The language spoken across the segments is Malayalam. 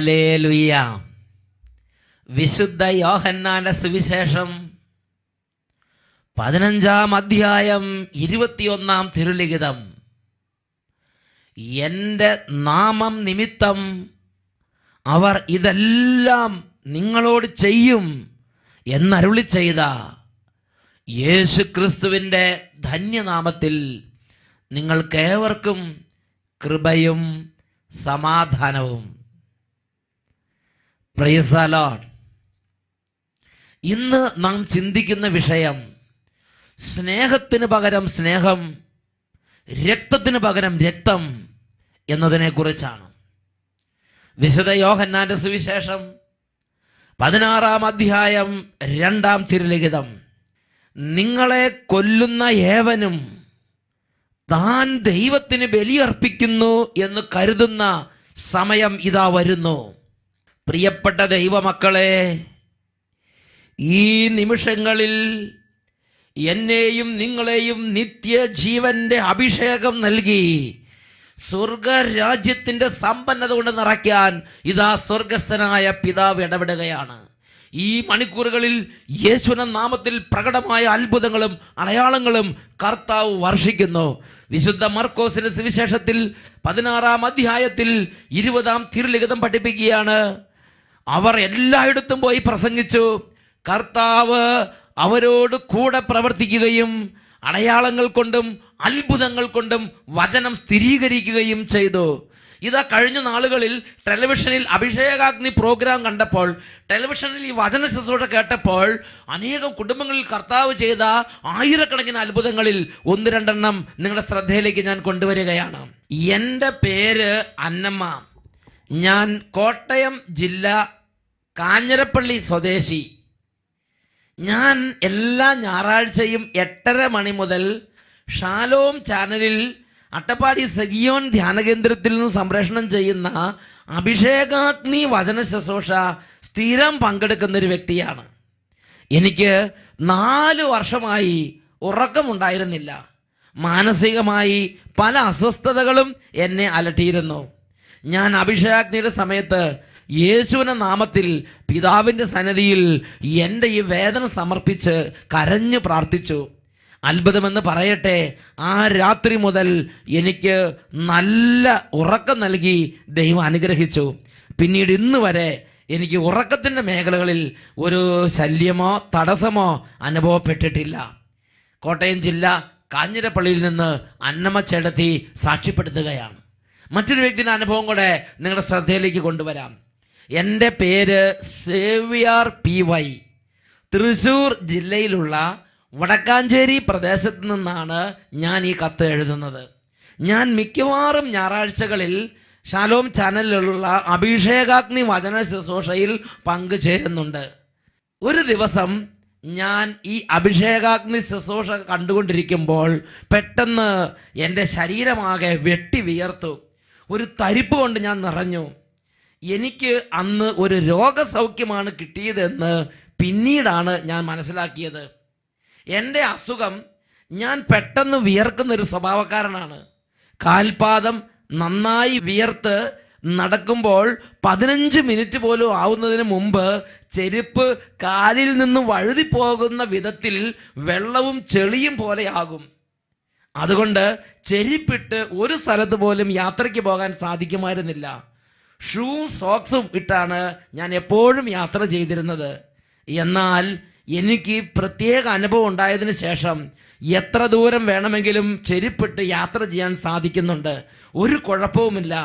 ഹല്ലേലൂയ. വിശുദ്ധ യോഹന്നാന്റെ സുവിശേഷം 15-ാം അധ്യായം 21-ാം തിരുലിഖിതം. എൻ്റെ നാമം നിമിത്തം അവർ ഇതെല്ലാം നിങ്ങളോട് ചെയ്യും എന്നരുളി ചെയ്ത യേശുക്രിസ്തുവിൻ്റെ ധന്യനാമത്തിൽ നിങ്ങൾക്കേവർക്കും കൃപയും സമാധാനവും. Praise the Lord. ഇന്ന് നാം ചിന്തിക്കുന്ന വിഷയം സ്നേഹത്തിന് പകരം സ്നേഹം, രക്തത്തിന് പകരം രക്തം എന്നതിനെ കുറിച്ചാണ്. വിശുദ്ധ യോഹന്നാന്റെ സുവിശേഷം 16-ാം അധ്യായം 2-ാം തിരുലിഖിതം. നിങ്ങളെ കൊല്ലുന്ന ഏവനും താൻ ദൈവത്തിന് ബലിയർപ്പിക്കുന്നു എന്ന് കരുതുന്ന സമയം ഇതാ വരുന്നു. പ്രിയപ്പെട്ട ദൈവമക്കളെ, ഈ നിമിഷങ്ങളിൽ എന്നെയും നിങ്ങളെയും നിത്യജീവന്റെ അഭിഷേകം നൽകി സ്വർഗരാജ്യത്തിന്റെ സമ്പന്നത കൊണ്ട് നിറയ്ക്കാൻ ഇതാ സ്വർഗസ്ഥനായ പിതാവ് ഇടപെടുകയാണ്. ഈ മണിക്കൂറുകളിൽ യേശുവിന്റെ നാമത്തിൽ പ്രകടമായ അത്ഭുതങ്ങളും അടയാളങ്ങളും കർത്താവ് വർഷിക്കുന്നു. വിശുദ്ധ മർക്കോസിന്റെ സുവിശേഷത്തിൽ 16-ാം അധ്യായത്തിൽ 20-ാം തിരുലിഖിതം പഠിപ്പിക്കുകയാണ്. അവർ എല്ലായിടത്തും പോയി പ്രസംഗിച്ചു. കർത്താവ് അവരോട് കൂടെ പ്രവർത്തിക്കുകയും അടയാളങ്ങൾ കൊണ്ടും അത്ഭുതങ്ങൾ കൊണ്ടും വചനം സ്ഥിരീകരിക്കുകയും ചെയ്തു. ഇതാ കഴിഞ്ഞ നാളുകളിൽ ടെലിവിഷനിൽ അഭിഷേകാഗ്നി പ്രോഗ്രാം കണ്ടപ്പോൾ, ടെലിവിഷനിൽ ഈ വചന ശുശ്രൂഷ കേട്ടപ്പോൾ അനേകം കുടുംബങ്ങളിൽ കർത്താവ് ചെയ്ത ആയിരക്കണക്കിന് അത്ഭുതങ്ങളിൽ 1-2 നിങ്ങളുടെ ശ്രദ്ധയിലേക്ക് ഞാൻ കൊണ്ടുവരികയാണ്. എൻ്റെ പേര് അന്നമ്മ. ഞാൻ കോട്ടയം ജില്ല കാഞ്ഞിരപ്പള്ളി സ്വദേശി. ഞാൻ എല്ലാ ഞായറാഴ്ചയും 8:30 മണി മുതൽ ഷാലോം ചാനലിൽ അട്ടപ്പാടി സഗിയോൻ ധ്യാനകേന്ദ്രത്തിൽ നിന്ന് സംപ്രേഷണം ചെയ്യുന്ന അഭിഷേകാഗ്നി വചന ശുശ്രൂഷ സ്ഥിരം പങ്കെടുക്കുന്ന ഒരു വ്യക്തിയാണ്. എനിക്ക് 4 വർഷമായി ഉറക്കമുണ്ടായിരുന്നില്ല. മാനസികമായി പല അസ്വസ്ഥതകളും എന്നെ അലട്ടിയിരുന്നു. ഞാൻ അഭിഷേകാഗ്നിയുടെ സമയത്ത് യേശുവിന്റെ നാമത്തിൽ പിതാവിൻ്റെ സന്നിധിയിൽ എൻ്റെ ഈ വേദന സമർപ്പിച്ച് കരഞ്ഞു പ്രാർത്ഥിച്ചു. അത്ഭുതമെന്ന് പറയട്ടെ, ആ രാത്രി മുതൽ എനിക്ക് നല്ല ഉറക്കം നൽകി ദൈവം അനുഗ്രഹിച്ചു. പിന്നീട് ഇന്ന് വരെ എനിക്ക് ഉറക്കത്തിൻ്റെ മേഖലകളിൽ ഒരു ശല്യമോ തടസ്സമോ അനുഭവപ്പെട്ടിട്ടില്ല. കോട്ടയം ജില്ല കാഞ്ഞിരപ്പള്ളിയിൽ നിന്ന് അന്നമ്മ ചേട്ടത്തി സാക്ഷ്യപ്പെടുത്തുകയാണ്. മറ്റൊരു വ്യക്തിയുടെ അനുഭവം കൂടെ നിങ്ങളുടെ ശ്രദ്ധയിലേക്ക് കൊണ്ടുവരാം. എൻ്റെ പേര് സേവ്യർ PY. തൃശ്ശൂർ ജില്ലയിലുള്ള വടക്കാഞ്ചേരി പ്രദേശത്ത് നിന്നാണ് ഞാൻ ഈ കത്ത് എഴുതുന്നത്. ഞാൻ മിക്കവാറും ഞായറാഴ്ചകളിൽ ഷാലോം ചാനലിലുള്ള അഭിഷേകാഗ്നി വചന ശുശ്രൂഷയിൽ പങ്കുചേരുന്നുണ്ട്. ഒരു ദിവസം ഞാൻ ഈ അഭിഷേകാഗ്നി ശുശ്രൂഷ കണ്ടുകൊണ്ടിരിക്കുമ്പോൾ പെട്ടെന്ന് എൻ്റെ ശരീരമാകെ വെട്ടി വിയർത്തു. ഒരു തരിപ്പ് കൊണ്ട് ഞാൻ നിറഞ്ഞു. എനിക്ക് അന്ന് ഒരു രോഗസൗഖ്യമാണ് കിട്ടിയതെന്ന് പിന്നീടാണ് ഞാൻ മനസ്സിലാക്കിയത്. എൻ്റെ അസുഖം, ഞാൻ പെട്ടെന്ന് വിയർക്കുന്നൊരു സ്വഭാവക്കാരനാണ്. കാൽപാദം നന്നായി വിയർത്ത് നടക്കുമ്പോൾ 15 മിനിറ്റ് പോലും ആവുന്നതിന് മുമ്പ് ചെരുപ്പ് കാലിൽ നിന്ന് വഴുതിപ്പോകുന്ന വിധത്തിൽ വെള്ളവും ചെളിയും പോലെയാകും. അതുകൊണ്ട് ചെരുപ്പിട്ട് ഒരു സ്ഥലത്ത് പോലും യാത്രയ്ക്ക് പോകാൻ സാധിക്കുമായിരുന്നില്ല. ഷൂവും സോക്സും ഇട്ടാണ് ഞാൻ എപ്പോഴും യാത്ര ചെയ്തിരുന്നത്. എന്നാൽ എനിക്ക് പ്രത്യേക അനുഭവം ഉണ്ടായതിനു ശേഷം എത്ര ദൂരം വേണമെങ്കിലും ചെരുപ്പിട്ട് യാത്ര ചെയ്യാൻ സാധിക്കുന്നുണ്ട്. ഒരു കുഴപ്പവുമില്ല.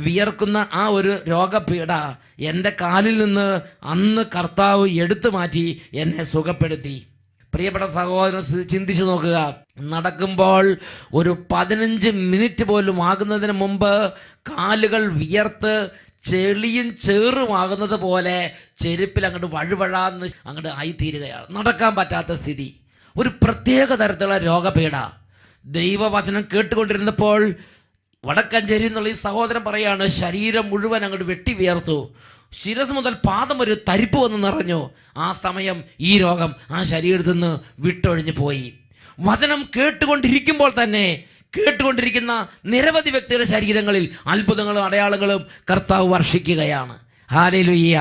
വിയർക്കുന്ന ആ ഒരു രോഗപീഠ എൻ്റെ കാലിൽ നിന്ന് അന്ന് കർത്താവ് എടുത്തു മാറ്റി എന്നെ സുഖപ്പെടുത്തി. പ്രിയപ്പെട്ട സഹോദരൻ, ചിന്തിച്ചു നോക്കുക. നടക്കുമ്പോൾ ഒരു 15 മിനിറ്റ് പോലും ആകുന്നതിന് മുമ്പ് കാലുകൾ വിയർത്ത് ചെളിയും ചേറുമാകുന്നത് പോലെ ചെരുപ്പിൽ അങ്ങോട്ട് വഴുവഴാന്ന് അങ്ങോട്ട് ആയിത്തീരുകയാണ്. നടക്കാൻ പറ്റാത്ത സ്ഥിതി, ഒരു പ്രത്യേക തരത്തിലുള്ള രോഗപീഠ. ദൈവവചനം കേട്ടുകൊണ്ടിരുന്നപ്പോൾ വടക്കഞ്ചേരി എന്നുള്ള ഈ സഹോദരൻ പറയാണ്, ശരീരം മുഴുവൻ അങ്ങോട്ട് വെട്ടി വിയർത്തു. ശിരസ് മുതൽ പാദം ഒരു തരിപ്പ് വന്ന് നിറഞ്ഞു. ആ സമയം ഈ രോഗം ആ ശരീരത്തിൽ നിന്ന് വിട്ടൊഴിഞ്ഞു പോയി. വചനം കേട്ടുകൊണ്ടിരിക്കുമ്പോൾ തന്നെ കേട്ടുകൊണ്ടിരിക്കുന്ന നിരവധി വ്യക്തികളുടെ ശരീരങ്ങളിൽ അത്ഭുതങ്ങളും അടയാളങ്ങളും കർത്താവ് വർഷിക്കുകയാണ്. ഹല്ലേലൂയ.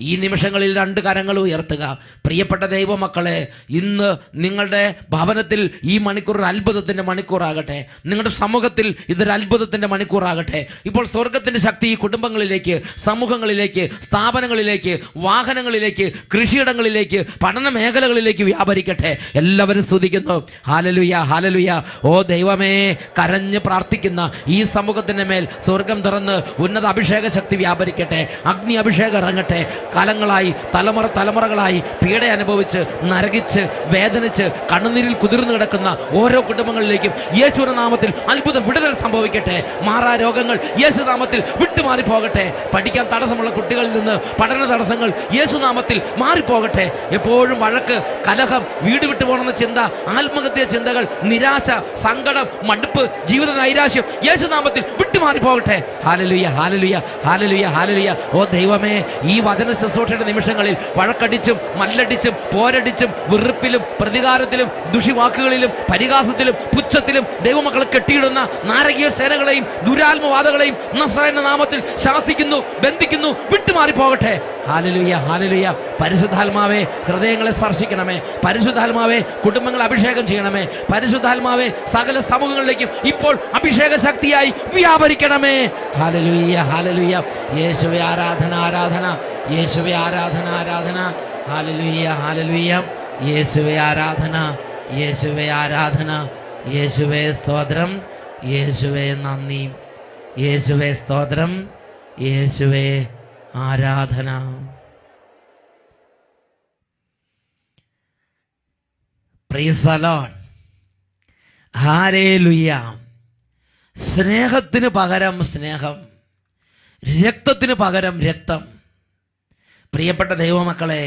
ഈ നിമിഷങ്ങളിൽ 2 കരങ്ങൾ ഉയർത്തുക. പ്രിയപ്പെട്ട ദൈവമക്കളെ, ഇന്ന് നിങ്ങളുടെ ഭവനത്തിൽ ഈ മണിക്കൂർ ഒരു അത്ഭുതത്തിൻ്റെ മണിക്കൂറാകട്ടെ. നിങ്ങളുടെ സമൂഹത്തിൽ ഇതൊരു അത്ഭുതത്തിൻ്റെ മണിക്കൂറാകട്ടെ. ഇപ്പോൾ സ്വർഗത്തിൻ്റെ ശക്തി ഈ കുടുംബങ്ങളിലേക്ക്, സമൂഹങ്ങളിലേക്ക്, സ്ഥാപനങ്ങളിലേക്ക്, വാഹനങ്ങളിലേക്ക്, കൃഷിയിടങ്ങളിലേക്ക്, പഠന മേഖലകളിലേക്ക് വ്യാപരിക്കട്ടെ. എല്ലാവരും സ്തുതിക്കുന്നു. ഹല്ലേലൂയ, ഹല്ലേലൂയ. ഓ ദൈവമേ, കരഞ്ഞ് പ്രാർത്ഥിക്കുന്ന ഈ സമൂഹത്തിൻ്റെ മേൽ സ്വർഗം തുറന്ന് ഉന്നത അഭിഷേക ശക്തി വ്യാപരിക്കട്ടെ. അഗ്നി അഭിഷേകം ഇറങ്ങട്ടെ. കാലങ്ങളായി, തലമുറകളായി പീഡ അനുഭവിച്ച്, നരകിച്ച്, വേദനിച്ച്, കണ്ണുനീരിൽ കുതിർന്നു കിടക്കുന്ന ഓരോ കുടുംബങ്ങളിലേക്കും യേശുവിന്റെ നാമത്തിൽ അത്ഭുത വിടുതൽ സംഭവിക്കട്ടെ. മാറാ രോഗങ്ങൾ യേശുനാമത്തിൽ വിട്ടുമാറിപ്പോകട്ടെ. പഠിക്കാൻ തടസ്സമുള്ള കുട്ടികളിൽ നിന്ന് പഠന തടസ്സങ്ങൾ യേശുനാമത്തിൽ മാറിപ്പോകട്ടെ. എപ്പോഴും വഴക്ക്, കലഹം, വീട് വിട്ടു പോകണമെന്ന ചിന്ത, ആത്മഹത്യ ചിന്തകൾ, നിരാശ, സങ്കടം, മടുപ്പ്, ജീവിത നൈരാശ്യം യേശുനാമത്തിൽ വിട്ടുമാറിപ്പോകട്ടെ. ഹല്ലേലൂയ, ഹല്ലേലൂയ, ഹല്ലേലൂയ, ഹല്ലേലൂയ. ഓ ദൈവമേ, ഈ വചന ശുശ്രൂഷയുടെ നിമിഷങ്ങളിൽ വഴക്കടിച്ചും മല്ലടിച്ചും പോരടിച്ചും വെറുപ്പിലും പ്രതികാരത്തിലും ദുഷിവാക്കുകളിലും പരിഹാസത്തിലും പുച്ഛത്തിലും ദൈവമക്കളെ കെട്ടിയിടുന്ന നാരകീയ സേനകളെയും ദുരാത്മവാദങ്ങളെയും നസ്രായന്റെ നാമത്തിൽ ശാസിക്കുന്നു, ബന്ധിക്കുന്നു, വിട്ടുമാറിപ്പോകട്ടെ. ഹല്ലേലൂയ, ഹല്ലേലൂയ. പരിശുദ്ധാത്മാവേ, ഹൃദയങ്ങളെ സ്പർശിക്കണമേ. പരിശുദ്ധാത്മാവേ, കുടുംബങ്ങളെ അഭിഷേകം ചെയ്യണമേ. പരിശുദ്ധാത്മാവേ, സകല സമൂഹങ്ങളിലേക്കും ഇപ്പോൾ അഭിഷേക ശക്തിയായി വ്യാപരിക്കണമേ. Hallelujah, hallelujah. യേശുവേ ആരാധന, ആരാധന. യേശുവേ ആരാധന, ആരാധന. Hallelujah, hallelujah. യേശുവേ ആരാധന, യേശുവേ ആരാധന. യേശുവേ സ്തോത്രം, യേശുവേ നന്ദി, യേശുവേ സ്തോത്രം, യേശുവേ ആരാധന. Praise the Lord. ഹല്ലേലൂയ. സ്നേഹത്തിന് പകരം സ്നേഹം, രക്തത്തിന് പകരം രക്തം. പ്രിയപ്പെട്ട ദൈവമക്കളെ,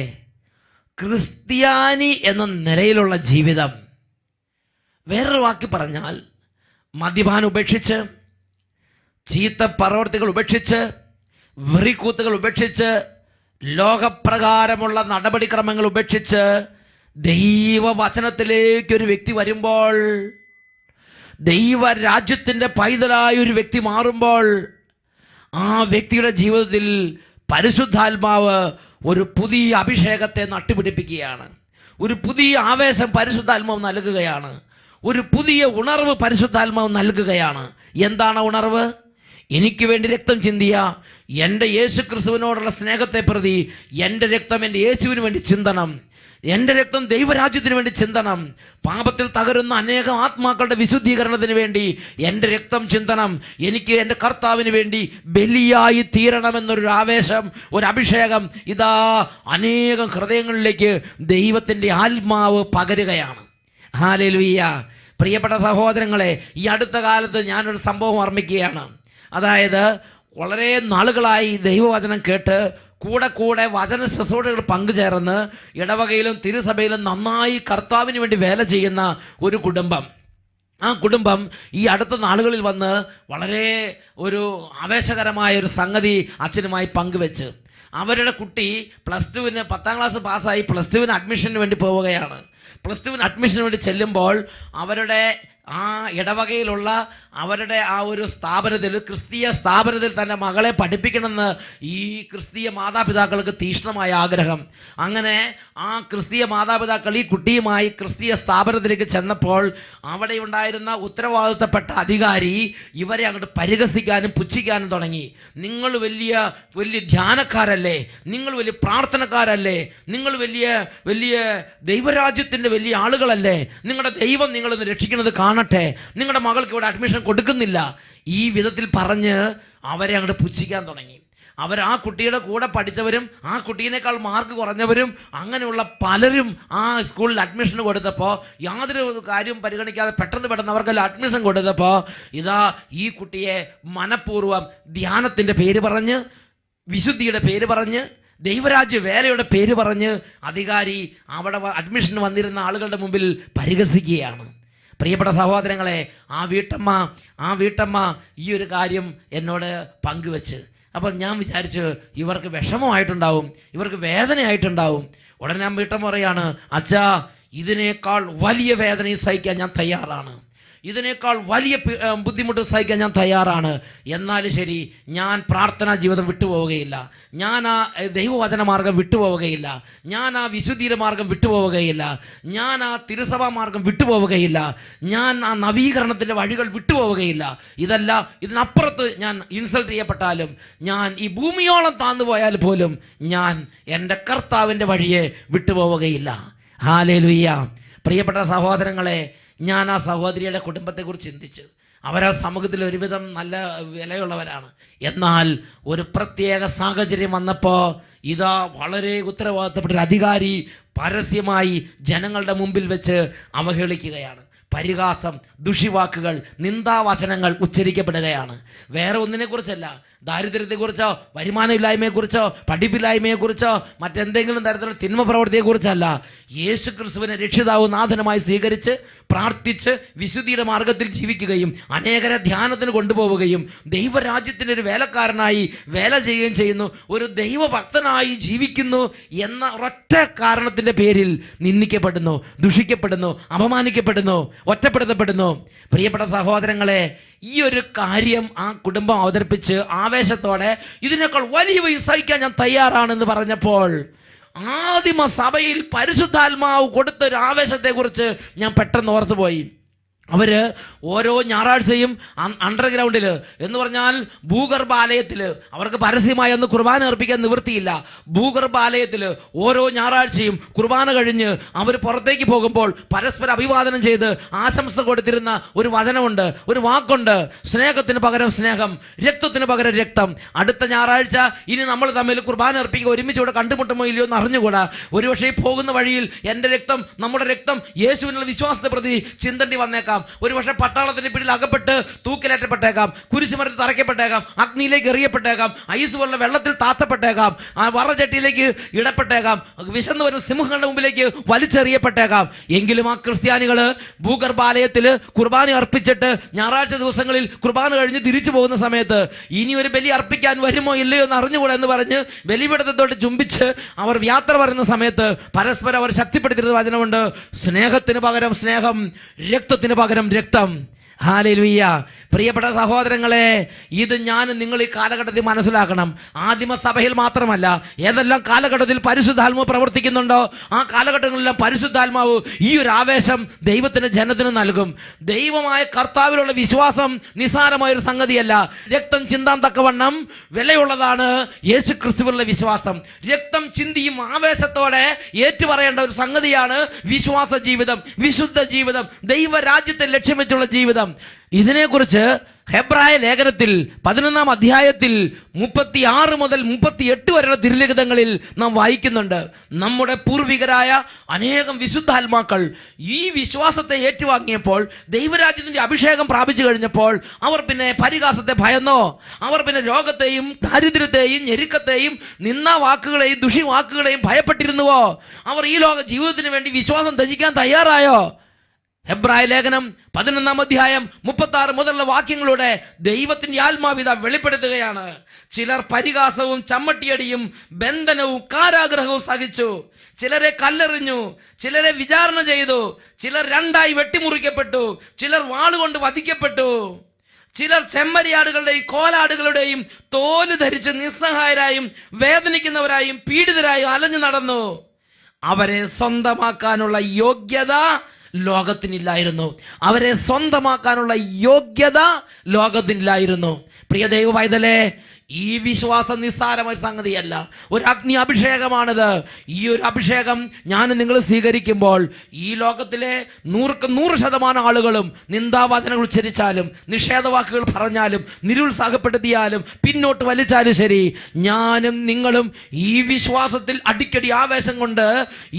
ക്രിസ്ത്യാനി എന്ന നിലയിലുള്ള ജീവിതം, വേറൊരു വാക്കി പറഞ്ഞാൽ മദ്യപാനം ഉപേക്ഷിച്ച്, ചീത്ത പ്രവൃത്തികൾ ഉപേക്ഷിച്ച്, വെറിക്കൂത്തുകൾ ഉപേക്ഷിച്ച്, ലോകപ്രകാരമുള്ള നടപടിക്രമങ്ങൾ ഉപേക്ഷിച്ച് ദൈവവചനത്തിലേക്ക് ഒരു വ്യക്തി വരുമ്പോൾ, ദൈവരാജ്യത്തിൻ്റെ പൈതലായ ഒരു വ്യക്തി മാറുമ്പോൾ, ആ വ്യക്തിയുടെ ജീവിതത്തിൽ പരിശുദ്ധാത്മാവ് ഒരു പുതിയ അഭിഷേകത്തെ നട്ടുപിടിപ്പിക്കുകയാണ്. ഒരു പുതിയ ആവേശം പരിശുദ്ധാത്മാവ് നൽകുകയാണ്. ഒരു പുതിയ ഉണർവ് പരിശുദ്ധാത്മാവ് നൽകുകയാണ്. എന്താണ് ഉണർവ്? എനിക്ക് വേണ്ടി രക്തം ചിന്തിയ എൻ്റെ യേശു ക്രിസ്തുവിനോടുള്ള സ്നേഹത്തെ പ്രതി എൻ്റെ രക്തം എൻ്റെ യേശുവിന് വേണ്ടി ചിന്തണം. എൻ്റെ രക്തം ദൈവരാജ്യത്തിന് വേണ്ടി ചിന്തണം. പാപത്തിൽ തകരുന്ന അനേകം ആത്മാക്കളുടെ വിശുദ്ധീകരണത്തിന് വേണ്ടി എൻ്റെ രക്തം ചിന്തനം. എനിക്ക് എൻ്റെ കർത്താവിന് വേണ്ടി ബലിയായി തീരണമെന്നൊരു ആവേശം, ഒരു അഭിഷേകം ഇതാ അനേകം ഹൃദയങ്ങളിലേക്ക് ദൈവത്തിൻ്റെ ആത്മാവ് പകരുകയാണ്. ഹല്ലേലൂയ. പ്രിയപ്പെട്ട സഹോദരങ്ങളെ, ഈ അടുത്ത കാലത്ത് ഞാനൊരു സംഭവം ഓർമ്മിക്കുകയാണ്. അതായത് വളരെ നാളുകളായി ദൈവവചനം കേട്ട് കൂടെ വചന ശുശ്രൂഷകൾ പങ്കുചേർന്ന് ഇടവകയിലും തിരുസഭയിലും നന്നായി കർത്താവിന് വേണ്ടി വേല ചെയ്യുന്ന ഒരു കുടുംബം. ആ കുടുംബം ഈ അടുത്ത നാളുകളിൽ വന്ന് വളരെ ഒരു ആവേശകരമായ ഒരു സംഗതി അച്ഛനുമായി പങ്കുവെച്ച്, അവരുടെ കുട്ടി +2 10ാം ക്ലാസ് പാസ്സായി +2 അഡ്മിഷന് വേണ്ടി പോവുകയാണ്. +2 അഡ്മിഷന് വേണ്ടി ചെല്ലുമ്പോൾ അവരുടെ ആ ഇടവകയിലുള്ള അവരുടെ ആ ഒരു സ്ഥാപനത്തിൽ, ക്രിസ്തീയ സ്ഥാപനത്തിൽ തന്നെ മകളെ പഠിപ്പിക്കണമെന്ന് ഈ ക്രിസ്തീയ മാതാപിതാക്കൾക്ക് തീക്ഷ്ണമായ ആഗ്രഹം. അങ്ങനെ ആ ക്രിസ്തീയ മാതാപിതാക്കൾ ഈ കുട്ടിയുമായി ക്രിസ്തീയ സ്ഥാപനത്തിലേക്ക് ചെന്നപ്പോൾ അവിടെ ഉണ്ടായിരുന്ന ഉത്തരവാദിത്തപ്പെട്ട അധികാരി ഇവരെ അങ്ങോട്ട് പരിഹസിക്കാനും പുച്ഛിക്കാനും തുടങ്ങി. നിങ്ങൾ വലിയ വലിയ ധ്യാനക്കാരല്ലേ, നിങ്ങൾ വലിയ പ്രാർത്ഥനക്കാരല്ലേ, നിങ്ങൾ വലിയ ദൈവരാജ്യത്തിൻ്റെ വലിയ ആളുകളല്ലേ, നിങ്ങളുടെ ദൈവം നിങ്ങളൊന്ന് രക്ഷിക്കുന്നത് കാണട്ടെ, നിങ്ങളുടെ മകൾക്ക് ഇവിടെ അഡ്മിഷൻ കൊടുക്കുന്നില്ല, ഈ വിധത്തിൽ പറഞ്ഞ് അവരെ അങ്ങോട്ട് പുച്ഛിക്കാൻ തുടങ്ങി. ആ കുട്ടിയുടെ കൂടെ പഠിച്ചവരും ആ കുട്ടീനേക്കാൾ മാർക്ക് കുറഞ്ഞവരും അങ്ങനെയുള്ള പലരും ആ സ്കൂളിൽ അഡ്മിഷൻ കൊടുത്തപ്പോൾ യാതൊരു കാര്യം പരിഗണിക്കാതെ പെട്ടെന്ന് അവർക്കെല്ലാം അഡ്മിഷൻ കൊടുത്തപ്പോൾ ഇതാ ഈ കുട്ടിയെ മനഃപൂർവ്വം ധ്യാനത്തിൻ്റെ പേര് പറഞ്ഞ്, വിശുദ്ധിയുടെ പേര് പറഞ്ഞ്, ദൈവരാജ്യ വേലയുടെ പേര് പറഞ്ഞ് അധികാരി അവിടെ അഡ്മിഷന് വന്നിരുന്ന ആളുകളുടെ മുമ്പിൽ പരിഹസിക്കുകയാണ്. പ്രിയപ്പെട്ട സഹോദരങ്ങളെ, ആ വീട്ടമ്മ ഈ ഒരു കാര്യം എന്നോട് പങ്കുവെച്ച്, അപ്പം ഞാൻ വിചാരിച്ചു ഇവർക്ക് വിഷമമായിട്ടുണ്ടാവും, ഇവർക്ക് വേദനയായിട്ടുണ്ടാവും. ഉടനെ ഞാൻ വീട്ടമ്മ പറയാണ്, അച്ഛാ ഇതിനേക്കാൾ വലിയ വേദനയും സഹിക്കാൻ ഞാൻ തയ്യാറാണ്. ഇതിനേക്കാൾ വലിയ ബുദ്ധിമുട്ട് സഹിക്കാൻ ഞാൻ തയ്യാറാണ്. എന്നാലും ശരി, ഞാൻ പ്രാർത്ഥനാ ജീവിതം വിട്ടുപോവുകയില്ല, ഞാൻ ആ ദൈവവചന മാർഗം വിട്ടുപോവുകയില്ല, ഞാൻ ആ വിശുദ്ധിയുടെ മാർഗം വിട്ടുപോവുകയില്ല, ഞാൻ ആ തിരുസഭാ മാർഗം വിട്ടുപോവുകയില്ല, ഞാൻ ആ നവീകരണത്തിൻ്റെ വഴികൾ വിട്ടുപോവുകയില്ല. ഇതിനപ്പുറത്ത് ഞാൻ ഇൻസൾട്ട് ചെയ്യപ്പെട്ടാലും, ഞാൻ ഈ ഭൂമിയോളം താന്നു പോയാൽ പോലും ഞാൻ എൻ്റെ കർത്താവിൻ്റെ വഴിയെ വിട്ടുപോവുകയില്ല. ഹല്ലേലൂയ. പ്രിയപ്പെട്ട സഹോദരങ്ങളെ, ഞാൻ ആ സഹോദരിയുടെ കുടുംബത്തെക്കുറിച്ച് ചിന്തിച്ചു. അവരാ സമൂഹത്തിൽ ഒരുവിധം നല്ല വിലയുള്ളവരാണ്. എന്നാൽ ഒരു പ്രത്യേക സാഹചര്യം വന്നപ്പോൾ ഇതാ വളരെ ഉത്തരവാദിത്തപ്പെട്ട ഒരു അധികാരി പരസ്യമായി ജനങ്ങളുടെ മുമ്പിൽ വെച്ച് അവഹേളിക്കുകയാണ്. പരിഹാസം, ദുഷിവാക്കുകൾ, നിന്ദാവചനങ്ങൾ ഉച്ചരിക്കപ്പെടുകയാണ്. വേറെ ഒന്നിനെക്കുറിച്ചല്ല, ദാരിദ്ര്യത്തെക്കുറിച്ചോ വരുമാനമില്ലായ്മയെക്കുറിച്ചോ പഠിപ്പില്ലായ്മയെക്കുറിച്ചോ മറ്റെന്തെങ്കിലും തരത്തിലുള്ള തിന്മ പ്രവൃത്തിയെക്കുറിച്ചല്ല. യേശു ക്രിസ്തുവിനെ രക്ഷിതാവും നാഥനുമായി സ്വീകരിച്ച് പ്രാർത്ഥിച്ച് വിശുദ്ധിയുടെ മാർഗത്തിൽ ജീവിക്കുകയും അനേകരെ ധ്യാനത്തിന് കൊണ്ടുപോവുകയും ദൈവരാജ്യത്തിൻ്റെ ഒരു വേലക്കാരനായി വേല ചെയ്യുകയും ചെയ്യുന്നു, ഒരു ദൈവഭക്തനായി ജീവിക്കുന്നു എന്ന ഒരൊറ്റ കാരണത്തിൻ്റെ പേരിൽ നിന്ദിക്കപ്പെടുന്നു, ദുഷിക്കപ്പെടുന്നു, അപമാനിക്കപ്പെടുന്നു, ഒറ്റപ്പെടുത്തപ്പെടുന്നു. പ്രിയപ്പെട്ട സഹോദരങ്ങളെ, ഈ ഒരു കാര്യം ആ കുടുംബം അവതരിപ്പിച്ച് ആവേശത്തോടെ ഇതിനേക്കാൾ വലിയ സഹിക്കാൻ ഞാൻ തയ്യാറാണെന്ന് പറഞ്ഞപ്പോൾ ആദിമ സഭയിൽ പരിശുദ്ധാത്മാവ് കൊടുത്തൊരു ആവേശത്തെക്കുറിച്ച് ഞാൻ പെട്ടെന്ന് ഓർത്തുപോയി. അവർ ഓരോ ഞായറാഴ്ചയും അണ്ടർഗ്രൗണ്ടിൽ എന്ന് പറഞ്ഞാൽ ഭൂഗർഭാലയത്തിൽ, അവർക്ക് പരസ്യമായി ഒന്ന് കുർബാന അർപ്പിക്കാൻ നിവൃത്തിയില്ല. ഭൂഗർഭാലയത്തിൽ ഓരോ ഞായറാഴ്ചയും കുർബാന കഴിഞ്ഞ് അവർ പുറത്തേക്ക് പോകുമ്പോൾ പരസ്പരം അഭിവാദനം ചെയ്ത് ആശംസ കൊടുത്തിരുന്ന ഒരു വചനമുണ്ട്, ഒരു വാക്കുണ്ട്: സ്നേഹത്തിന് പകരം സ്നേഹം, രക്തത്തിന് പകരം രക്തം. അടുത്ത ഞായറാഴ്ച ഇനി നമ്മൾ തമ്മിൽ കുർബാന അർപ്പിക്കുക ഒരുമിച്ച് ഇവിടെ കണ്ടുമുട്ടുമോ ഇല്ലയോ എന്ന് അറിഞ്ഞുകൂടാ. ഒരുപക്ഷെ പോകുന്ന വഴിയിൽ എൻ്റെ രക്തം, നമ്മുടെ രക്തം യേശുവിനുള്ള വിശ്വാസത്തെ പ്രതി ചിന്തണ്ടി വന്നേക്കാം. ഒരുപക്ഷെ പട്ടാളത്തിന്റെ പിടിയിൽ അകപ്പെട്ട് തൂക്കിലേറ്റപ്പെട്ടേക്കാം, കുരിശുമരത്തിൽ തറയ്ക്കപ്പെട്ടേക്കാം, അഗ്നിയിലേക്ക് എറിയപ്പെട്ടേക്കാം, ഐസ് പോലുള്ള വെള്ളത്തിൽ താത്തപ്പെട്ടേക്കാം, ആ വറചട്ടിയിലേക്ക് ഇടപ്പെട്ടേക്കാം, വിശന്നു വരുന്ന സിംഹങ്ങളുടെ മുമ്പിലേക്ക് വലിച്ചെറിയപ്പെട്ടേക്കാം. എങ്കിലും ആ ക്രിസ്ത്യാനികൾ ഭൂഗർഭാലയത്തിൽ കുർബാന അർപ്പിച്ചിട്ട് ഞായറാഴ്ച ദിവസങ്ങളിൽ കുർബാന കഴിഞ്ഞ് തിരിച്ചു പോകുന്ന സമയത്ത് ഇനി ഒരു ബലി അർപ്പിക്കാൻ വരുമോ ഇല്ലയോ എന്ന് അറിഞ്ഞുകൂടാ എന്ന് പറഞ്ഞ് ബലിപീഠത്തോട്ട് ചുംബിച്ച് അവർ യാത്ര പറയുന്ന സമയത്ത് പരസ്പരം അവർ ശക്തിപ്പെടുത്തിയിരുന്ന വചനമുണ്ട്: സ്നേഹത്തിന് പകരം സ്നേഹം, രക്തത്തിന് പകരം രക്തം. ഹല്ലേലൂയ. പ്രിയപ്പെട്ട സഹോദരങ്ങളെ, ഇത് ഞാൻ നിങ്ങൾ ഈ കാലഘട്ടത്തിൽ മനസ്സിലാക്കണം. ആദിമസഭയിൽ മാത്രമല്ല, ഏതെല്ലാം കാലഘട്ടത്തിൽ പരിശുദ്ധാത്മാവ് പ്രവർത്തിക്കുന്നുണ്ടോ ആ കാലഘട്ടങ്ങളിലെല്ലാം പരിശുദ്ധാത്മാവ് ഈ ഒരു ആവേശം ദൈവത്തിന്റെ ജനത്തിന് നൽകും. ദൈവമായ കർത്താവിലുള്ള വിശ്വാസം നിസ്സാരമായൊരു സംഗതിയല്ല. രക്തം ചിന്താൻ തക്കവണ്ണം വിലയുള്ളതാണ് യേശു ക്രിസ്തുവിലുള്ള വിശ്വാസം. രക്തം ചിന്തിയും ആവേശത്തോടെ ഏറ്റുപറയേണ്ട ഒരു സംഗതിയാണ് വിശ്വാസ ജീവിതം, വിശുദ്ധ ജീവിതം, ദൈവരാജ്യത്തെ ലക്ഷ്യം വെച്ചുള്ള ജീവിതം. ഇതിനെക്കുറിച്ച് ഹെബ്രായ ലേഖനത്തിൽ 11-ാം അധ്യായത്തിൽ 36 മുതൽ 38 വരെയുള്ള തിരുലിഖിതങ്ങളിൽ നാം വായിക്കുന്നുണ്ട്. നമ്മുടെ പൂർവികരായ അനേകം വിശുദ്ധാത്മാക്കൾ ഈ വിശ്വാസത്തെ ഏറ്റുവാങ്ങിയപ്പോൾ, ദൈവരാജ്യത്തിന്റെ അഭിഷേകം പ്രാപിച്ചു കഴിഞ്ഞപ്പോൾ അവർ പിന്നെ പരിഹാസത്തെ ഭയന്നോ? അവർ പിന്നെ രോഗത്തെയും ദാരിദ്ര്യത്തെയും ഞെരുക്കത്തെയും നിന്ദാവാക്കുകളെയും ദുഷിവാക്കുകളെയും ഭയപ്പെട്ടിരുന്നുവോ? അവർ ഈ ലോക ജീവിതത്തിന് വേണ്ടി വിശ്വാസം ത്യജിക്കാൻ തയ്യാറായോ? ഹെബ്രായ ലേഖനം 11-ാം അധ്യായം 36 മുതലുള്ള വാക്യങ്ങളുടെ ദൈവത്തിന്റെ ആത്മാവിത വെളിപ്പെടുത്തുകയാണ്. ചിലർ പരിഹാസവും ചമ്മട്ടിയടിയും ബന്ധനവും കാരാഗ്രഹവും സഹിച്ചു, ചിലരെ കല്ലെറിഞ്ഞു, ചിലരെ വിചാരണ ചെയ്തു, ചിലർ രണ്ടായി വെട്ടിമുറിക്കപ്പെട്ടു, ചിലർ വാളുകൊണ്ട് വധിക്കപ്പെട്ടു, ചിലർ ചെമ്മരിയാടുകളുടെയും കോലാടുകളുടെയും തോല് ധരിച്ച് നിസ്സഹായരായും വേദനിക്കുന്നവരായും പീഡിതരായും അലഞ്ഞു നടന്നു. അവരെ സ്വന്തമാക്കാനുള്ള യോഗ്യത ലോകത്തിനില്ലായിരുന്നു. അവരെ സ്വന്തമാക്കാനുള്ള യോഗ്യത ലോകത്തിനില്ലായിരുന്നു. പ്രിയ ദൈവവൈതലേ, ഈ വിശ്വാസം നിസ്സാരമായ സംഗതിയല്ല, ഒരു അഗ്നി അഭിഷേകമാണിത്. ഈ ഒരു അഭിഷേകം ഞാൻ നിങ്ങൾ സ്വീകരിക്കുമ്പോൾ ഈ ലോകത്തിലെ 100% ആളുകളും നിന്ദാവചനങ്ങൾ ഉച്ചരിച്ചാലും നിഷേധവാക്കുകൾ പറഞ്ഞാലും നിരുത്സാഹപ്പെടുത്തിയാലും പിന്നോട്ട് വലിച്ചാലും ശരി, ഞാനും നിങ്ങളും ഈ വിശ്വാസത്തിൽ അടിക്കടി ആവേശം കൊണ്ട്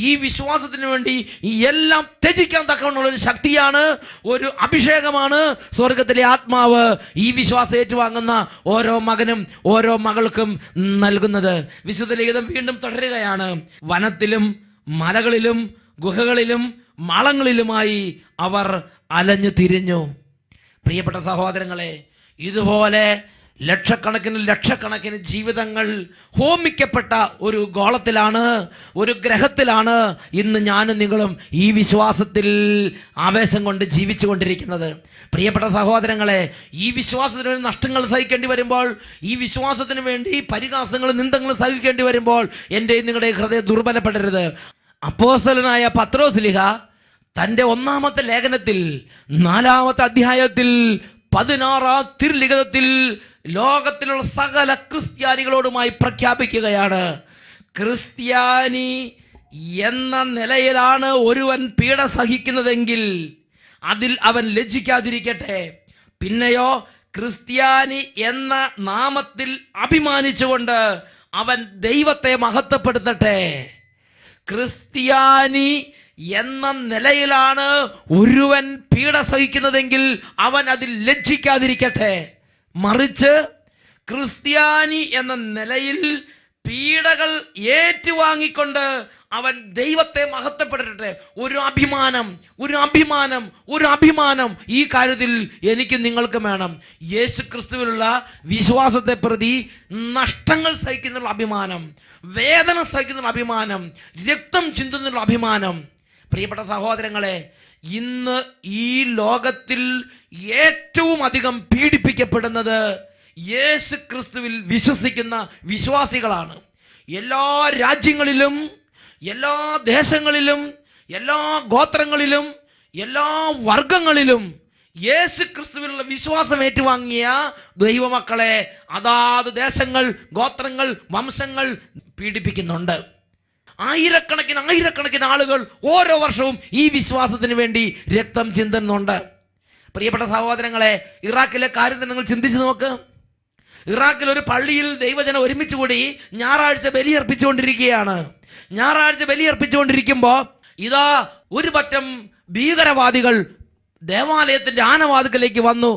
ഈ വിശ്വാസത്തിന് വേണ്ടി ഈ എല്ലാം ത്യജിക്കാൻ തക്കവണ്ണമുള്ള ഒരു ശക്തിയാണ്, ഒരു അഭിഷേകമാണ് സ്വർഗത്തിലെ ആത്മാവ് ഈ വിശ്വാസം ഏറ്റുവാങ്ങുന്ന ഓരോ മകനും ഓരോ മകൾക്കും നൽകുന്നത്. വിശുദ്ധ ലിഖിതം വീണ്ടും തുടരുകയാണ്: വനത്തിലും മലകളിലും ഗുഹകളിലും മാളങ്ങളിലുമായി അവർ അലഞ്ഞു തിരിഞ്ഞു. പ്രിയപ്പെട്ട സഹോദരങ്ങളെ, ഇതുപോലെ ലക്ഷക്കണക്കിന് ജീവിതങ്ങൾ ഹോമിക്കപ്പെട്ട ഒരു ഗോളത്തിലാണ്, ഒരു ഗ്രഹത്തിലാണ് ഇന്ന് ഞാനും നിങ്ങളും ഈ വിശ്വാസത്തിൽ ആവേശം കൊണ്ട് ജീവിച്ചു കൊണ്ടിരിക്കുന്നത്. പ്രിയപ്പെട്ട സഹോദരങ്ങളെ, ഈ വിശ്വാസത്തിന് വേണ്ടി നഷ്ടങ്ങൾ സഹിക്കേണ്ടി വരുമ്പോൾ, ഈ വിശ്വാസത്തിന് വേണ്ടി പരിഹാസങ്ങളും നിന്ദങ്ങളും സഹിക്കേണ്ടി വരുമ്പോൾ എൻ്റെയും നിങ്ങളുടെയും ഹൃദയം ദുർബലപ്പെടരുത്. അപ്പോസ്തലനായ പത്രോസ്ലീഹ തൻ്റെ 1-ാമത്തെ ലേഖനത്തിൽ 4-ാമത്തെ അധ്യായത്തിൽ 16-ാം തിരുലിഖിതത്തിൽ ലോകത്തിലുള്ള സകല ക്രിസ്ത്യാനികളോടുമായി പ്രഖ്യാപിക്കുകയാണ്, ക്രിസ്ത്യാനി എന്ന നിലയിലാണ് ഒരുവൻ പീഡ സഹിക്കുന്നതെങ്കിൽ അതിൽ അവൻ ലജ്ജിക്കാതിരിക്കട്ടെ. പിന്നെയോ ക്രിസ്ത്യാനി എന്ന നാമത്തിൽ അഭിമാനിച്ചുകൊണ്ട് അവൻ ദൈവത്തെ മഹത്വപ്പെടുത്തട്ടെ. ക്രിസ്ത്യാനി എന്ന നിലയിലാണ് ഒരുവൻ പീഡ സഹിക്കുന്നതെങ്കിൽ അവൻ അതിൽ ലജ്ജിക്കാതിരിക്കട്ടെ. മറിച്ച് ക്രിസ്ത്യാനി എന്ന നിലയിൽ പീഡകൾ ഏറ്റുവാങ്ങിക്കൊണ്ട് അവൻ ദൈവത്തെ മഹത്വപ്പെടട്ടെ. ഒരു അഭിമാനം ഈ കാര്യത്തിൽ എനിക്ക് നിങ്ങൾക്ക് വേണം. യേശു ക്രിസ്തുവിലുള്ള വിശ്വാസത്തെ പ്രതി നഷ്ടങ്ങൾ സഹിക്കുന്നുള്ള അഭിമാനം, വേദന സഹിക്കുന്നുള്ള അഭിമാനം, രക്തം ചിന്തുന്നുള്ള അഭിമാനം. പ്രിയപ്പെട്ട സഹോദരങ്ങളെ, ഇന്ന് ഈ ലോകത്തിൽ ഏറ്റവും അധികം പീഡിപ്പിക്കപ്പെടുന്നത് യേശു ക്രിസ്തുവിൽ വിശ്വസിക്കുന്ന വിശ്വാസികളാണ്. എല്ലാ രാജ്യങ്ങളിലും, എല്ലാ ദേശങ്ങളിലും, എല്ലാ ഗോത്രങ്ങളിലും, എല്ലാ വർഗങ്ങളിലും യേശു ക്രിസ്തുവിലുള്ള വിശ്വാസം ഏറ്റുവാങ്ങിയ ദൈവമക്കളെ അതാത് ദേശങ്ങൾ, ഗോത്രങ്ങൾ, വംശങ്ങൾ പീഡിപ്പിക്കുന്നുണ്ട്. ആയിരക്കണക്കിന് ആളുകൾ ഓരോ വർഷവും ഈ വിശ്വാസത്തിന് വേണ്ടി രക്തം ചിന്തുന്നുണ്ട്. പ്രിയപ്പെട്ട സഹോദരങ്ങളെ, ഇറാഖിലെ കാര്യം നിങ്ങൾ ചിന്തിച്ചു നോക്ക്. ഇറാഖിൽ ഒരു പള്ളിയിൽ ദൈവജനം ഒരുമിച്ച് കൂടി ഞായറാഴ്ച ബലിയർപ്പിച്ചുകൊണ്ടിരിക്കുമ്പോൾ ഇതാ ഒരു പറ്റം ഭീകരവാദികൾ ദേവാലയത്തിന്റെ ആനവാതിക്കലേക്ക് വന്നു.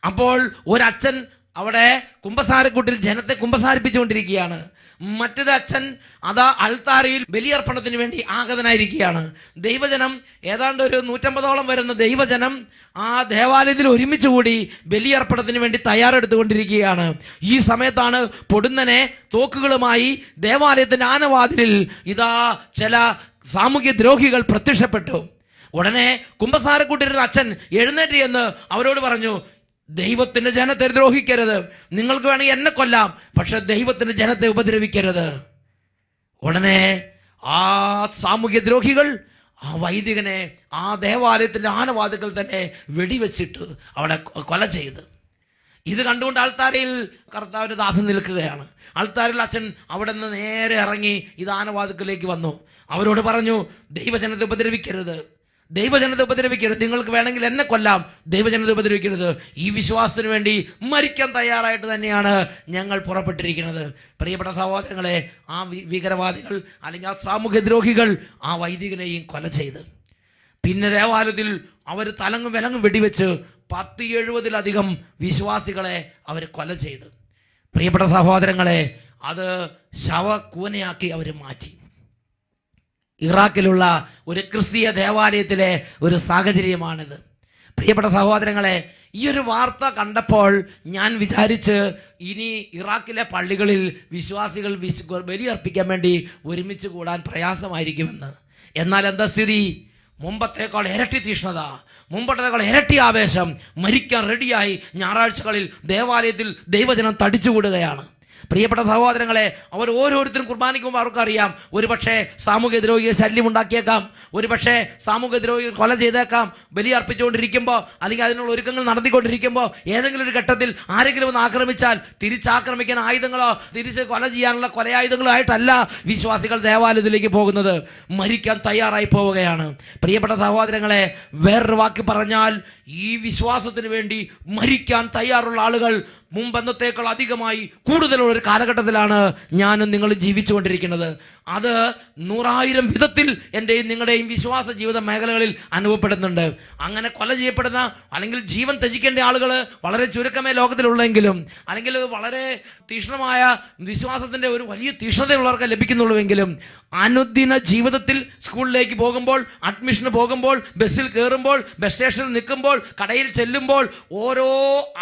അപ്പോൾ ഒരച്ഛൻ അവിടെ കുമ്പസാരക്കൂട്ടിൽ ജനത്തെ കുമ്പസാരിപ്പിച്ചുകൊണ്ടിരിക്കുകയാണ്. മറ്റൊരു അച്ഛൻ അതാ അൾത്താരയിൽ ബലിയർപ്പണത്തിന് വേണ്ടി ആഗതനായിരിക്കുകയാണ്. ദൈവജനം ഏതാണ്ട് ഒരു 150ഓളം വരുന്ന ദൈവജനം ആ ദേവാലയത്തിൽ ഒരുമിച്ച് കൂടി ബലിയർപ്പണത്തിന് വേണ്ടി തയ്യാറെടുത്തുകൊണ്ടിരിക്കുകയാണ്. ഈ സമയത്താണ് പൊടുന്നനെ തോക്കുകളുമായി ദേവാലയത്തിന്റെ ആനവാതിലിൽ ഇതാ ചില സാമൂഹ്യ ദ്രോഹികൾ പ്രത്യക്ഷപ്പെട്ടു. ഉടനെ കുമ്പസാരക്കൂട്ടിരുന്ന അച്ഛൻ എഴുന്നേറ്റ് എന്ന് അവരോട് പറഞ്ഞു, ദൈവത്തിന്റെ ജനത്തെ ദ്രോഹിക്കരുത്. നിങ്ങൾക്ക് വേണമെങ്കിൽ എന്നെ കൊല്ലാം, പക്ഷെ ദൈവത്തിന്റെ ജനത്തെ ഉപദ്രവിക്കരുത്. ഉടനെ ആ സാമൂഹ്യ ദ്രോഹികൾ ആ വൈദികനെ ആ ദേവാലയത്തിന്റെ ആനവാതിക്കൽ തന്നെ വെടിവെച്ചിട്ട് അവിടെ കൊല ചെയ്ത്. ഇത് കണ്ടുകൊണ്ട് അൾത്താരയിൽ കർത്താവിന്റെ ദാസൻ നിൽക്കുകയാണ്. അൾത്താരയിൽ അച്ഛൻ അവിടെ നിന്ന് നേരെ ഇറങ്ങി ഇത് ആനവാതിക്കലേക്ക് വന്നു. അവരോട് പറഞ്ഞു, ദൈവജനത്തെ ഉപദ്രവിക്കരുത്, നിങ്ങൾക്ക് വേണമെങ്കിൽ എന്നെ കൊല്ലാം, ദൈവജനത്തെ ഉപദ്രവിക്കരുത്. ഈ വിശ്വാസത്തിന് വേണ്ടി മരിക്കാൻ തയ്യാറായിട്ട് തന്നെയാണ് ഞങ്ങൾ പുറപ്പെട്ടിരിക്കുന്നത്. പ്രിയപ്പെട്ട സഹോദരങ്ങളെ, ആ ഭീകരവാദികൾ അല്ലെങ്കിൽ ആ സാമൂഹ്യ ദ്രോഹികൾ ആ വൈദികനെയും കൊല ചെയ്ത് പിന്നെ ദേവാലയത്തിൽ അവർ തലങ്ങും വിലങ്ങും വെടിവെച്ച് 170-ലധികം വിശ്വാസികളെ അവർ കൊല ചെയ്ത്. പ്രിയപ്പെട്ട സഹോദരങ്ങളെ, അത് ശവക്കൂനയാക്കി അവർ മാറ്റി. ഇറാഖിലുള്ള ഒരു ക്രിസ്തീയ ദേവാലയത്തിലെ ഒരു സാഹചര്യമാണിത്. പ്രിയപ്പെട്ട സഹോദരങ്ങളെ, ഈ ഒരു വാർത്ത കണ്ടപ്പോൾ ഞാൻ വിചാരിച്ച് ഇനി ഇറാഖിലെ പള്ളികളിൽ വിശ്വാസികൾ ബലിയർപ്പിക്കാൻ വേണ്ടി ഒരുമിച്ച് കൂടാൻ പ്രയാസമായിരിക്കുമെന്ന്. എന്നാൽ എന്താ സ്ഥിതി? മുമ്പത്തേക്കാൾ ഇരട്ടി തീഷ്ണത, മുമ്പത്തേക്കാൾ ഇരട്ടി ആവേശം, മരിക്കാൻ റെഡിയായി ഞായറാഴ്ചകളിൽ ദേവാലയത്തിൽ ദൈവജനം തടിച്ചുകൂടുകയാണ്. പ്രിയപ്പെട്ട സഹോദരങ്ങളെ, അവർ ഓരോരുത്തരും കുർബാനിക്കുമ്പോൾ അവർക്കറിയാം, ഒരുപക്ഷെ സാമൂഹ്യ ദ്രോഹിയെ ശല്യം ഉണ്ടാക്കിയേക്കാം, ഒരുപക്ഷെ സാമൂഹ്യ ദ്രോഹികൾ കൊല ചെയ്തേക്കാം. ബലി അർപ്പിച്ചുകൊണ്ടിരിക്കുമ്പോൾ അല്ലെങ്കിൽ അതിനുള്ള ഒരുക്കങ്ങൾ നടത്തിക്കൊണ്ടിരിക്കുമ്പോൾ ഏതെങ്കിലും ഒരു ഘട്ടത്തിൽ ആരെങ്കിലും ഒന്ന് ആക്രമിച്ചാൽ തിരിച്ചാക്രമിക്കാൻ ആയുധങ്ങളോ തിരിച്ച് കൊല ചെയ്യാനുള്ള കൊലയായുധങ്ങളോ ആയിട്ടല്ല വിശ്വാസികൾ ദേവാലയത്തിലേക്ക് പോകുന്നത്, മരിക്കാൻ തയ്യാറായി പോവുകയാണ്. പ്രിയപ്പെട്ട സഹോദരങ്ങളെ, വേറൊരു വാക്ക് പറഞ്ഞാൽ ഈ വിശ്വാസത്തിന് വേണ്ടി മരിക്കാൻ തയ്യാറുള്ള ആളുകൾ മുമ്പെന്നത്തേക്കാൾ അധികമായി കൂടുതലുള്ള ഒരു കാലഘട്ടത്തിലാണ് ഞാനും നിങ്ങൾ ജീവിച്ചുകൊണ്ടിരിക്കുന്നത്. അത് 100,000 വിധത്തിൽ എൻ്റെയും നിങ്ങളുടെയും വിശ്വാസ ജീവിത മേഖലകളിൽ അനുഭവപ്പെടുന്നുണ്ട്. അങ്ങനെ കൊല ചെയ്യപ്പെടുന്ന അല്ലെങ്കിൽ ജീവൻ ത്യജിക്കേണ്ട ആളുകൾ വളരെ ചുരുക്കമേ ലോകത്തിലുള്ളെങ്കിലും അല്ലെങ്കിൽ വളരെ തീക്ഷ്ണമായ വിശ്വാസത്തിൻ്റെ ഒരു വലിയ തീക്ഷ്ണതയുള്ളവർക്ക് ലഭിക്കുന്നുള്ളൂവെങ്കിലും അനുദിന ജീവിതത്തിൽ സ്കൂളിലേക്ക് പോകുമ്പോൾ, അഡ്മിഷന് പോകുമ്പോൾ, ബസ്സിൽ കയറുമ്പോൾ, ബസ് സ്റ്റേഷനിൽ നിൽക്കുമ്പോൾ, കടയിൽ ചെല്ലുമ്പോൾ ഓരോ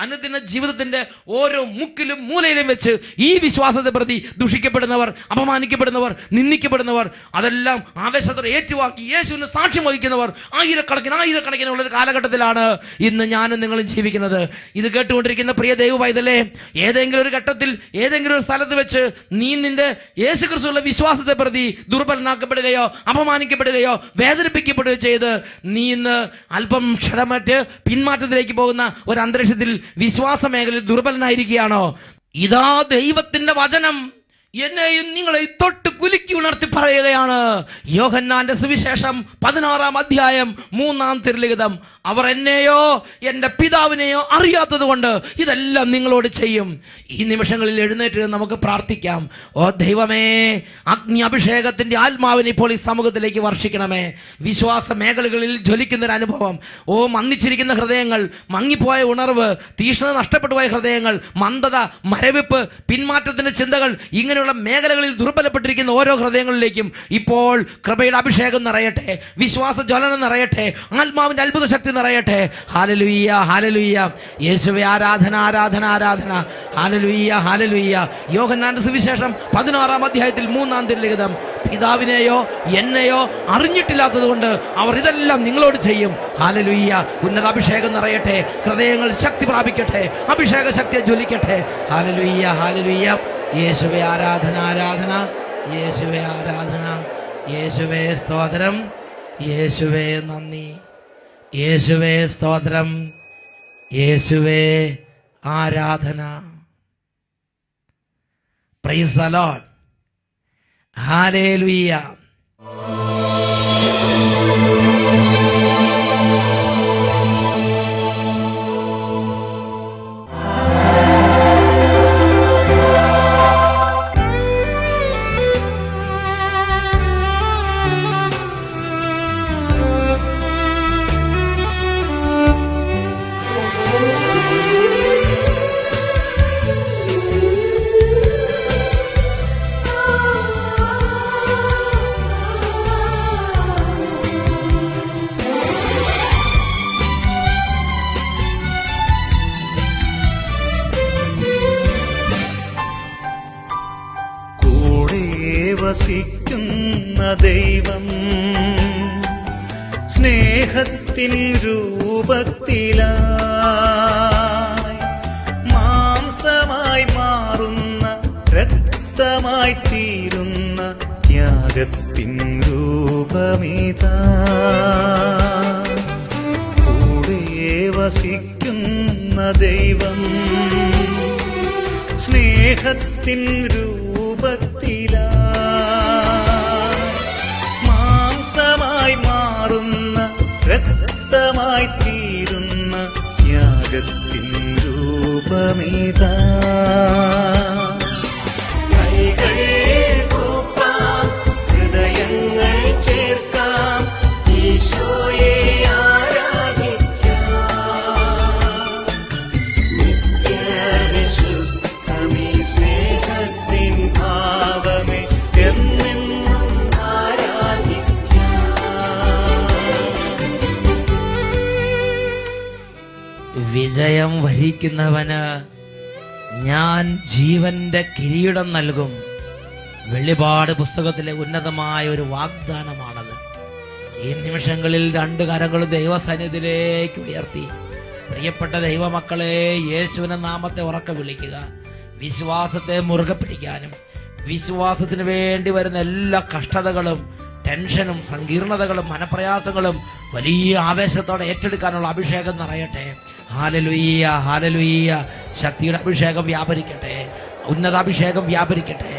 അനുദിന ജീവിതത്തിൻ്റെ ഓരോ മുക്കിലും മൂലയിലും വെച്ച് ഈ വിശ്വാസത്തെ പ്രതി ദുഷിക്കപ്പെടുന്നവർ, അപമാനിക്കപ്പെടുന്നവർ, നിന്ദിക്കപ്പെടുന്നവർ, അതെല്ലാം ആവേശത്തോടെ ഏറ്റുവാക്കി യേശുവിന് സാക്ഷ്യം വഹിക്കുന്നവർ ആയിരക്കണക്കിനുള്ളൊരു കാലഘട്ടത്തിലാണ് ഇന്ന് ഞാനും നിങ്ങളും ജീവിക്കുന്നത്. ഇത് കേട്ടുകൊണ്ടിരിക്കുന്ന പ്രിയ ദൈവവൈതലേ, ഏതെങ്കിലും ഒരു ഘട്ടത്തിൽ ഏതെങ്കിലും ഒരു സ്ഥലത്ത് വെച്ച് നീ നിന്റെ യേശുക്രിസ്തുവിലുള്ള വിശ്വാസത്തെ പ്രതി ദുർബലനാക്കപ്പെടുകയോ അപമാനിക്കപ്പെടുകയോ വേദനിപ്പിക്കപ്പെടുകയോ ചെയ്ത് നീ ഇന്ന് അല്പം ക്ഷണമറ്റ് പിന്മാറ്റത്തിലേക്ക് പോകുന്ന ഒരു അന്തരീക്ഷത്തിൽ വിശ്വാസ മേഖലയിൽ ദുർബലനായിരിക്കുകയാണോ? ഇതാ ദൈവത്തിന്റെ വചനം എന്നെയും നിങ്ങളെ തൊട്ട് കുലുക്കി ഉണർത്തി പറയുകയാണ്. യോഹന്നാന്റെ സുവിശേഷം 16-ാം അധ്യായം 3-ാം തിരുലിഖിതം. അവർ എന്നെയോ എൻ്റെ പിതാവിനെയോ അറിയാത്തത് കൊണ്ട് ഇതെല്ലാം നിങ്ങളോട് ചെയ്യും. ഈ നിമിഷങ്ങളിൽ എഴുന്നേറ്റ് നമുക്ക് പ്രാർത്ഥിക്കാം. ഓ ദൈവമേ, അഗ്നി അഭിഷേകത്തിന്റെ ആത്മാവിനെ ഇപ്പോൾ ഈ സമൂഹത്തിലേക്ക് വർഷിക്കണമേ. വിശ്വാസ മേഖലകളിൽ ജ്വലിക്കുന്നൊരു അനുഭവം, മന്ദിച്ചിരിക്കുന്ന ഹൃദയങ്ങൾ, മങ്ങിപ്പോയ ഉണർവ്, തീഷ്ണത നഷ്ടപ്പെട്ടുപോയ ഹൃദയങ്ങൾ, മന്ദത, മരവിപ്പ്, പിന്മാറ്റത്തിന്റെ ചിന്തകൾ, ഇങ്ങനെയുള്ള മേഖലകളിൽ ദുർബലപ്പെട്ടിരിക്കുന്ന ഓരോ ഹൃദയങ്ങളിലേക്കും ഇപ്പോൾ കൃപയുടെ അഭിഷേകം നിറയട്ടെ, വിശ്വാസ ജ്വലനം നിറയട്ടെ, ആത്മാവിന്റെ അത്ഭുത ശക്തി നിറയട്ടെ. Hallelujah, hallelujah. യേശുവേ ആരാധന, ആരാധന, ആരാധന. Hallelujah, hallelujah. യോഹന്നാന്റെ സുവിശേഷം 16-ാം അധ്യായത്തിൽ 3-ാം തിരുലിഖിതം. പിതാവിനെയോ എന്നെയോ അറിഞ്ഞിട്ടില്ലാത്തത് കൊണ്ട് അവർ ഇതെല്ലാം നിങ്ങളോട് ചെയ്യും. ഹല്ലേലൂയ. ഉന്നത അഭിഷേകം നിറയട്ടെ, ഹൃദയങ്ങൾ ശക്തി പ്രാപിക്കട്ടെ, അഭിഷേക ശക്തിയെ ജ്വലിക്കട്ടെ. Hallelujah, hallelujah. യേശുവേ ആരാധന, ആരാധന. യേശുവേ ആരാധന. യേശുവേ സ്തോത്രം. യേശുവേ നന്ദി. യേശുവേ സ്തോത്രം. യേശുവേ ആരാധന. Praise the Lord. ഹല്ലേലൂയ. വസിക്കുന്ന ദൈവം സ്നേഹത്തിൻ രൂപത്തിലായി മാംസമായി മാറുന്ന, രക്തമായി തീരുന്ന ത്യാഗത്തിൻ രൂപമിതാ. കൂടെ വസിക്കുന്ന ദൈവം സ്നേഹത്തിൻ രൂപത്തിലായി മാംസമായി മാറുന്ന, രക്തമായി തീരുന്ന ത്യാഗത്തിൻ രൂപമിതാ. കൈകൾ കൂപ്പാം, ഹൃദയങ്ങൾ ചേർക്കാം, ഈശോയെ വിജയം വരിക്കുന്നവന് ഞാൻ ജീവന്റെ കിരീടം നൽകും. വെളിപാട് പുസ്തകത്തിലെ ഉന്നതമായ ഒരു വാഗ്ദാനമാണത്. ഈ നിമിഷങ്ങളിൽ 2 കരങ്ങളും ദൈവസന്നിധിയിലേക്ക് ഉയർത്തി പ്രിയപ്പെട്ട ദൈവമക്കളെ, യേശുവിന്റെ നാമത്തെ ഉറക്കെ വിളിക്കുക. വിശ്വാസത്തെ മുറുകെ പിടിക്കാനും വിശ്വാസത്തിന് വേണ്ടി വരുന്ന എല്ലാ കഷ്ടതകളും, ടെൻഷനും, സങ്കീർണതകളും, മനപ്രയാസങ്ങളും വലിയ ആവേശത്തോടെ ഏറ്റെടുക്കാനുള്ള അഭിഷേകം നിറയട്ടെ. Hallelujah, hallelujah. ശക്തിയുടെ അഭിഷേകം വ്യാപരിക്കട്ടെ, ഉന്നതാഭിഷേകം വ്യാപരിക്കട്ടെ,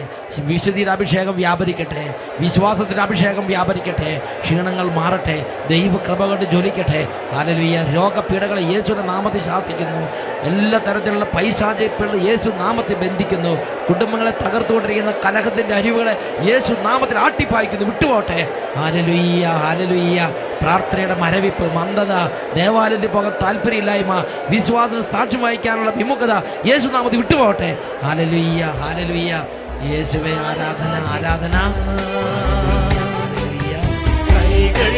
വിശുദ്ധിയുടെ അഭിഷേകം വ്യാപരിക്കട്ടെ, വിശ്വാസത്തിന്റെ അഭിഷേകം വ്യാപരിക്കട്ടെ. ക്ഷീണങ്ങൾ മാറട്ടെ, ദൈവകൃപ കൊണ്ട് ജ്വലിക്കട്ടെ. ഹല്ലേലൂയ. രോഗപീഠകളെ യേശുവിന്റെ നാമത്തിൽ ശാസിക്കുന്നു. എല്ലാ തരത്തിലുള്ള പൈശാചികതകളെ യേശു നാമത്തിൽ ബന്ധിക്കുന്നു. കുടുംബങ്ങളെ തകർത്തുകൊണ്ടിരിക്കുന്ന കലഹത്തിന്റെ അരിവുകളെ യേശു നാമത്തിൽ ആട്ടിപ്പായിക്കുന്നു. വിട്ടുപോട്ടെ. Hallelujah, hallelujah. പ്രാർത്ഥനയുടെ മരവിപ്പ്, മന്ദത, ദേവാലയത്തിൽ പോകാൻ താല്പര്യമില്ലായ്മ, വിശ്വാസത്തിൽ സാക്ഷ്യം വഹിക്കാനുള്ള വിമുഖത യേശു നാമത്തിൽ വിട്ടുപോട്ടെ. Hallelujah, hallelujah. യേശുവേ ആരാധന, ആരാധന. കൈകൾ